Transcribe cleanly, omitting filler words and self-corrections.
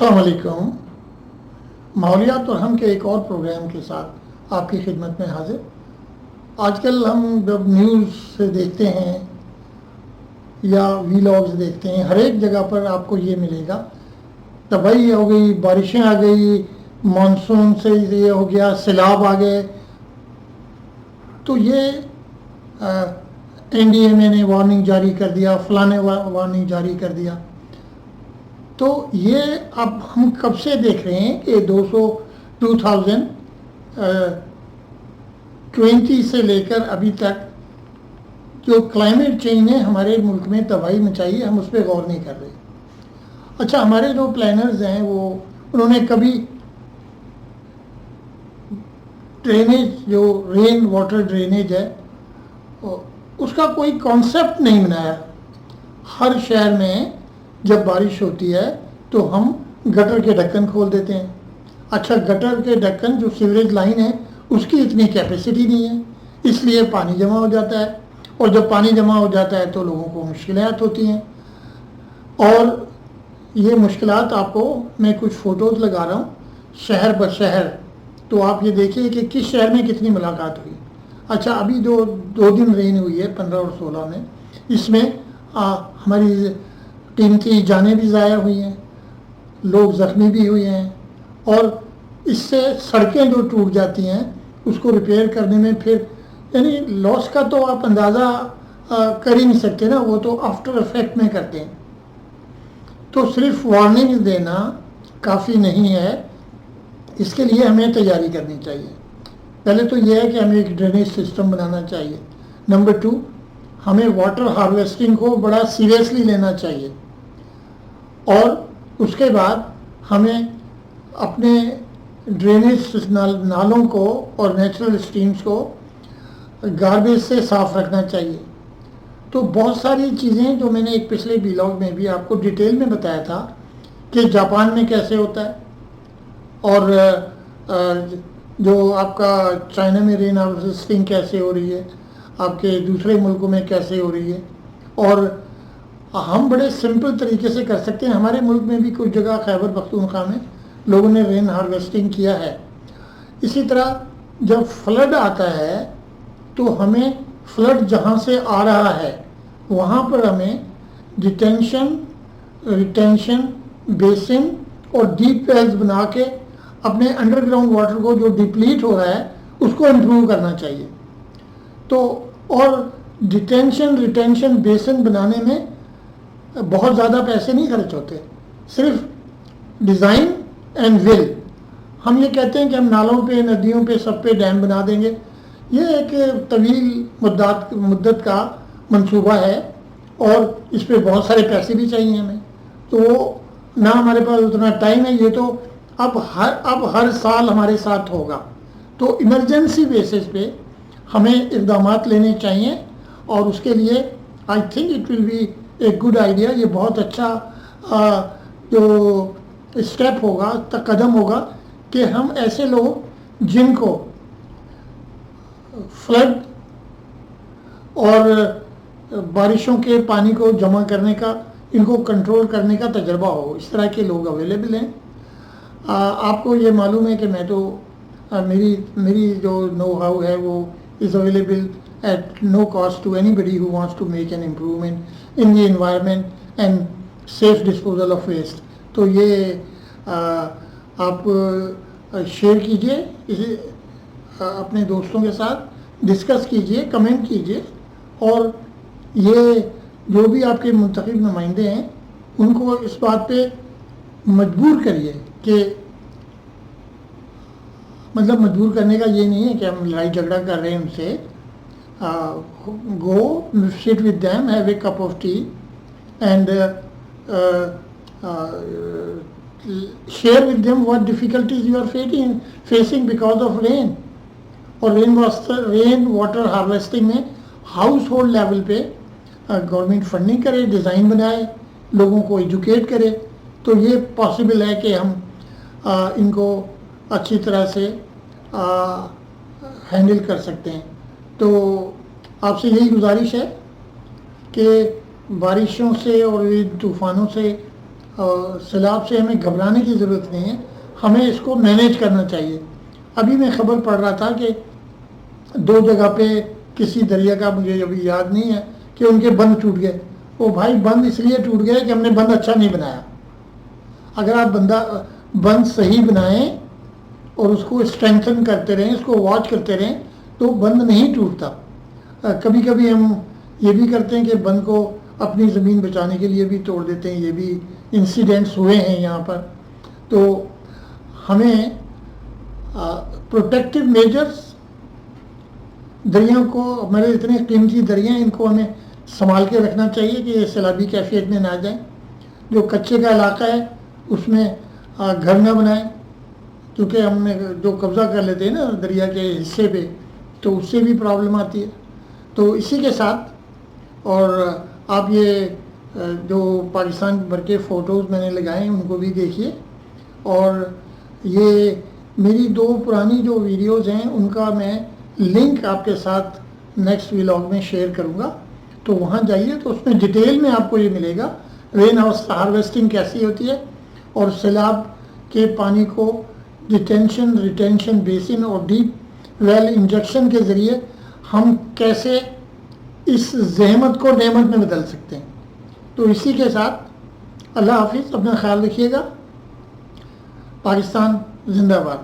السلام علیکم. ماحولیات اور ہم کے ایک اور پروگرام کے ساتھ آپ کی خدمت میں حاضر. آج کل ہم جب نیوز سے دیکھتے ہیں یا ویلاگز دیکھتے ہیں، ہر ایک جگہ پر آپ کو یہ ملے گا تباہی ہو گئی، بارشیں آ گئی، مانسون سے یہ ہو گیا، سیلاب آ گئے. تو یہ NDMA نے وارننگ جاری کر دیا، فلاں نے وارننگ جاری کر دیا. تو یہ اب ہم کب سے دیکھ رہے ہیں کہ 2020 سے لے کر ابھی تک جو کلائمیٹ چینج نے ہمارے ملک میں تباہی مچائی ہے، ہم اس پہ غور نہیں کر رہے. اچھا، ہمارے جو پلانرز ہیں انہوں نے کبھی ڈرینیج، جو رین واٹر ڈرینیج ہے، اس کا کوئی کانسیپٹ نہیں بنایا. ہر شہر میں جب بارش ہوتی ہے تو ہم گٹر کے ڈھکن کھول دیتے ہیں. اچھا، گٹر کے ڈھکن جو سیوریج لائن ہے اس کی اتنی کیپیسٹی نہیں ہے، اس لیے پانی جمع ہو جاتا ہے، اور جب پانی جمع ہو جاتا ہے تو لوگوں کو مشکلات ہوتی ہیں. اور یہ مشکلات آپ کو میں کچھ فوٹوز لگا رہا ہوں شہر بہ شہر، تو آپ یہ دیکھیے کہ کس شہر میں کتنی ملاقات ہوئی. اچھا، ابھی جو 2 دن رین ہوئی ہے 15 اور 16 میں، اس میں ہماری قیمتی جانیں بھی ضائع ہوئی ہیں، لوگ زخمی بھی ہوئے ہیں، اور اس سے سڑکیں جو ٹوٹ جاتی ہیں اس کو ریپیئر کرنے میں پھر یعنی لاس کا تو آپ اندازہ کر ہی نہیں سکتے نا، وہ تو آفٹر افیکٹ میں کرتے ہیں. تو صرف وارننگ دینا کافی نہیں ہے، اس کے لیے ہمیں تیاری کرنی چاہیے. پہلے تو یہ ہے کہ ہمیں ایک ڈرینیج سسٹم بنانا چاہیے. نمبر 2، ہمیں واٹر ہارویسٹنگ کو بڑا سیریسلی لینا چاہیے. اور اس کے بعد ہمیں اپنے ڈرینیج نالوں کو اور نیچرل اسٹریمز کو گاربیج سے صاف رکھنا چاہیے. تو بہت ساری چیزیں جو میں نے ایک پچھلے ویلاگ میں بھی آپ کو ڈیٹیل میں بتایا تھا کہ جاپان میں کیسے ہوتا ہے، اور جو آپ کا چائنا میں رین ہارویسٹنگ کیسے ہو رہی ہے، آپ کے دوسرے ملکوں میں کیسے ہو رہی ہے، اور ہم بڑے سمپل طریقے سے کر سکتے ہیں. ہمارے ملک میں بھی کچھ جگہ خیبر پختونخوا میں لوگوں نے رین ہارویسٹنگ کیا ہے. اسی طرح جب فلڈ آتا ہے تو ہمیں فلڈ جہاں سے آ رہا ہے وہاں پر ہمیں ڈیٹینشن، ریٹینشن بیسن اور ڈیپ ویلز بنا کے اپنے انڈر گراؤنڈ واٹر کو جو ڈپلیٹ ہو رہا ہے اس کو امپروو کرنا چاہیے. تو اور ڈیٹینشن ریٹینشن بیسن بنانے میں بہت زیادہ پیسے نہیں خرچ ہوتے، صرف ڈیزائن اینڈ ول. ہم یہ کہتے ہیں کہ ہم نالوں پہ، ندیوں پہ، سب پہ ڈیم بنا دیں گے. یہ ایک طویل مدت کا منصوبہ ہے اور اس پہ بہت سارے پیسے بھی چاہیے ہمیں. تو نہ ہمارے پاس اتنا ٹائم ہے. یہ تو اب ہر سال ہمارے ساتھ ہوگا. تو ایمرجنسی بیسس پہ ہمیں اقدامات لینے چاہیے، اور اس کے لیے I think it will be a good idea. یہ بہت اچھا جو اسٹیپ ہوگا، قدم ہوگا کہ ہم ایسے لوگ جن کو فلڈ اور بارشوں کے پانی کو جمع کرنے کا، ان کو کنٹرول کرنے کا تجربہ ہو، اس طرح کے لوگ اویلیبل ہیں. آپ کو یہ معلوم ہے کہ میں تو میری جو نو ہاؤ ہے وہ is available at no cost to anybody who wants to make an improvement in the environment and safe disposal of waste. تو یہ آپ شیئر کیجئے، اسے اپنے دوستوں کے ساتھ ڈسکس کیجئے، کمنٹ کیجئے، اور یہ جو بھی آپ کے منتخب نمائندے ہیں ان کو اس بات پہ مجبور کریے کہ مطلب مجبور کرنے کا یہ نہیں ہے کہ ہم لڑائی جھگڑا کر رہے ہیں ان سے. Go sit with them, have a cup of tea and share with them what difficulties you are facing because of rain. اور رین واٹر ہارویسٹنگ میں ہاؤس ہولڈ لیول پہ گورنمنٹ فنڈنگ کرے، ڈیزائن بنائے، لوگوں کو ایجوکیٹ کرے. تو یہ پاسبل ہے کہ ہم ان کو اچھی طرح سے ہینڈل کر سکتے ہیں. تو آپ سے یہی گزارش ہے کہ بارشوں سے اور طوفانوں سے سیلاب سے ہمیں گھبرانے کی ضرورت نہیں ہے، ہمیں اس کو مینیج کرنا چاہیے۔ ابھی میں خبر پڑھ رہا تھا کہ 2 جگہ پہ کسی دریا کا، مجھے ابھی یاد نہیں ہے، کہ ان کے بند ٹوٹ گئے۔ وہ بھائی بند اس لیے ٹوٹ گئے کہ ہم نے بند اچھا نہیں بنایا۔ اگر آپ بند صحیح بنائیں اور اس کو اسٹرینتھن کرتے رہیں، اس کو واچ کرتے رہیں، تو بند نہیں ٹوٹتا۔ کبھی کبھی ہم یہ بھی کرتے ہیں کہ بند کو اپنی زمین بچانے کے لیے بھی توڑ دیتے ہیں، یہ بھی انسیڈنٹس ہوئے ہیں یہاں پر۔ تو ہمیں پروٹیکٹیو میجرز، دریاؤں کو، ہمارے اتنے قیمتی دریا ہیں، ان کو ہمیں سنبھال کے رکھنا چاہیے کہ یہ سیلابی کیفیت میں نہ جائیں۔ جو کچے کا علاقہ ہے اس میں گھر نہ بنائیں، کیونکہ ہم نے جو قبضہ کر لیتے ہیں نا دریا کے حصے پہ، تو اس سے بھی پرابلم آتی ہے۔ تو اسی کے ساتھ، اور آپ یہ جو پاکستان بھر کے فوٹوز میں نے لگائے ہیں ان کو بھی دیکھیے، اور یہ میری 2 پرانی جو ویڈیوز ہیں ان کا میں لنک آپ کے ساتھ نیکسٹ ولاگ میں شیئر کروں گا، تو وہاں جائیے تو اس میں ڈیٹیل میں آپ کو یہ ملے گا رین ہارویسٹنگ کیسی ہوتی ہے، اور سیلاب کے پانی کو ڈیٹینشن، ریٹینشن بیسن اور ڈیپ ویل انجیکشن کے ذریعے ہم کیسے اس زحمت کو نعمت میں بدل سکتے ہیں۔ تو اسی کے ساتھ اللہ حافظ، اپنا خیال رکھیے گا۔ پاکستان زندہ باد۔